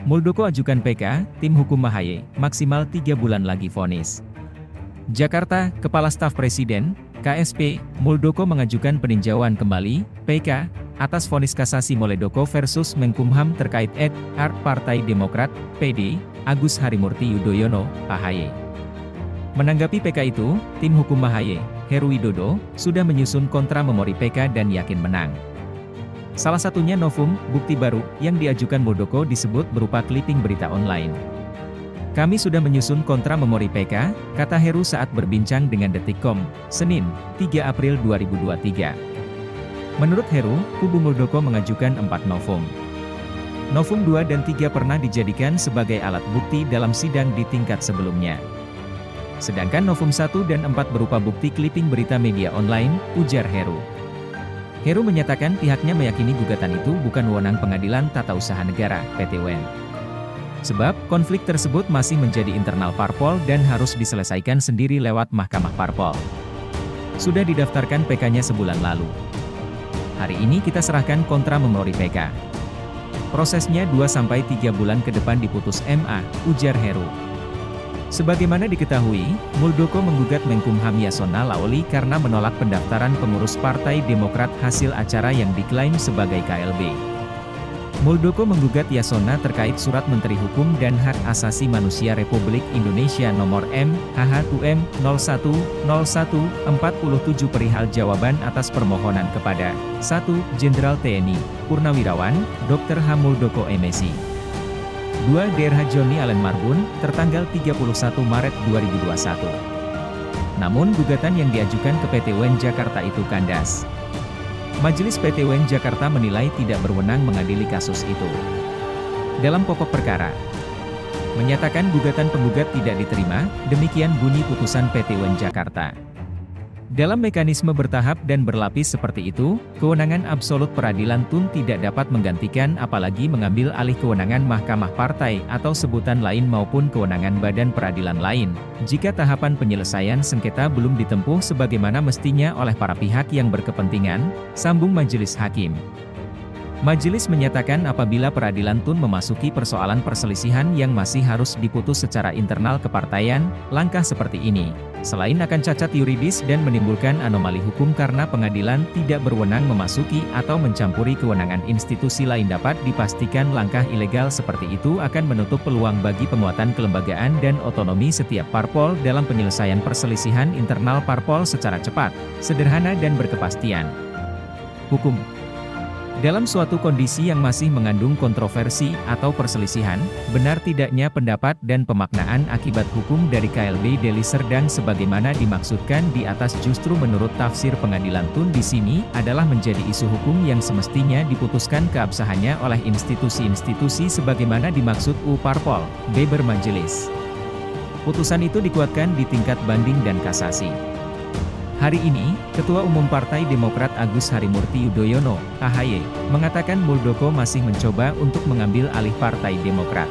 Muldoko ajukan PK, tim hukum Ahaye, maksimal 3 bulan lagi vonis. Jakarta, Kepala Staf Presiden, KSP, Muldoko mengajukan peninjauan kembali, PK, atas vonis kasasi Muldoko versus Menkumham terkait ed.art Partai Demokrat, PD, Agus Harimurti Yudhoyono, Ahaye. Menanggapi PK itu, tim hukum Ahaye, Heru Widodo, sudah menyusun kontra memori PK dan yakin menang. Salah satunya novum, bukti baru, yang diajukan Muldoko disebut berupa clipping berita online. Kami sudah menyusun kontra memori PK, kata Heru saat berbincang dengan Detikcom, Senin, 3 April 2023. Menurut Heru, kubu Muldoko mengajukan 4 novum. Novum 2 dan 3 pernah dijadikan sebagai alat bukti dalam sidang di tingkat sebelumnya. Sedangkan novum 1 dan 4 berupa bukti clipping berita media online, ujar Heru. Heru menyatakan pihaknya meyakini gugatan itu bukan wewenang Pengadilan Tata Usaha Negara, (PT UN). Sebab, konflik tersebut masih menjadi internal parpol dan harus diselesaikan sendiri lewat Mahkamah Parpol. Sudah didaftarkan PK-nya sebulan lalu. Hari ini kita serahkan kontra memori PK. Prosesnya 2-3 bulan ke depan diputus MA, ujar Heru. Sebagaimana diketahui, Muldoko menggugat Menkumham Yasona Laoly karena menolak pendaftaran pengurus Partai Demokrat hasil acara yang diklaim sebagai KLB. Muldoko menggugat Yasona terkait Surat Menteri Hukum dan Hak Asasi Manusia Republik Indonesia Nomor M/HUM 01/01/47 perihal jawaban atas permohonan kepada 1. Jenderal TNI, Purnawirawan, Dr. H. Muldoko M.Si. 2. Dr. Joni Allen Marbun, tertanggal 31 Maret 2021. Namun gugatan yang diajukan ke PT UN Jakarta itu kandas. Majelis PT UN Jakarta menilai tidak berwenang mengadili kasus itu. Dalam pokok perkara, menyatakan gugatan penggugat tidak diterima, demikian bunyi putusan PT UN Jakarta. Dalam mekanisme bertahap dan berlapis seperti itu, kewenangan absolut peradilan tun tidak dapat menggantikan apalagi mengambil alih kewenangan mahkamah partai atau sebutan lain maupun kewenangan badan peradilan lain, jika tahapan penyelesaian sengketa belum ditempuh sebagaimana mestinya oleh para pihak yang berkepentingan, sambung Majelis Hakim. Majelis menyatakan apabila peradilan tun memasuki persoalan perselisihan yang masih harus diputus secara internal kepartaian, langkah seperti ini, selain akan cacat yuridis dan menimbulkan anomali hukum karena pengadilan tidak berwenang memasuki atau mencampuri kewenangan institusi lain, dapat dipastikan langkah ilegal seperti itu akan menutup peluang bagi penguatan kelembagaan dan otonomi setiap parpol dalam penyelesaian perselisihan internal parpol secara cepat, sederhana dan berkepastian hukum. Dalam suatu kondisi yang masih mengandung kontroversi atau perselisihan, benar tidaknya pendapat dan pemaknaan akibat hukum dari KLB Deli Serdang sebagaimana dimaksudkan di atas justru menurut tafsir pengadilan tun di sini adalah menjadi isu hukum yang semestinya diputuskan keabsahannya oleh institusi-institusi sebagaimana dimaksud Parpol, Beber Majelis. Putusan itu dikuatkan di tingkat banding dan kasasi. Hari ini, Ketua Umum Partai Demokrat Agus Harimurti Yudhoyono, AHY, mengatakan Muldoko masih mencoba untuk mengambil alih Partai Demokrat.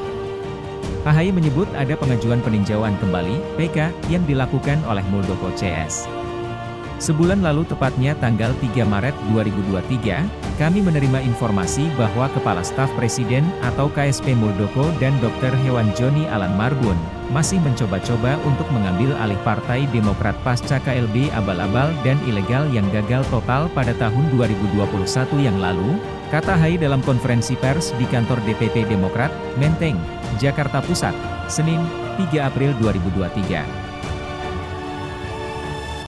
AHY menyebut ada pengajuan peninjauan kembali, PK, yang dilakukan oleh Muldoko CS. Sebulan lalu tepatnya tanggal 3 Maret 2023, kami menerima informasi bahwa Kepala Staf Presiden atau KSP Muldoko dan Dr. Hewan Joni Allen Marbun masih mencoba-coba untuk mengambil alih Partai Demokrat pasca KLB abal-abal dan ilegal yang gagal total pada tahun 2021 yang lalu, kata Hai dalam konferensi pers di kantor DPP Demokrat, Menteng, Jakarta Pusat, Senin, 3 April 2023.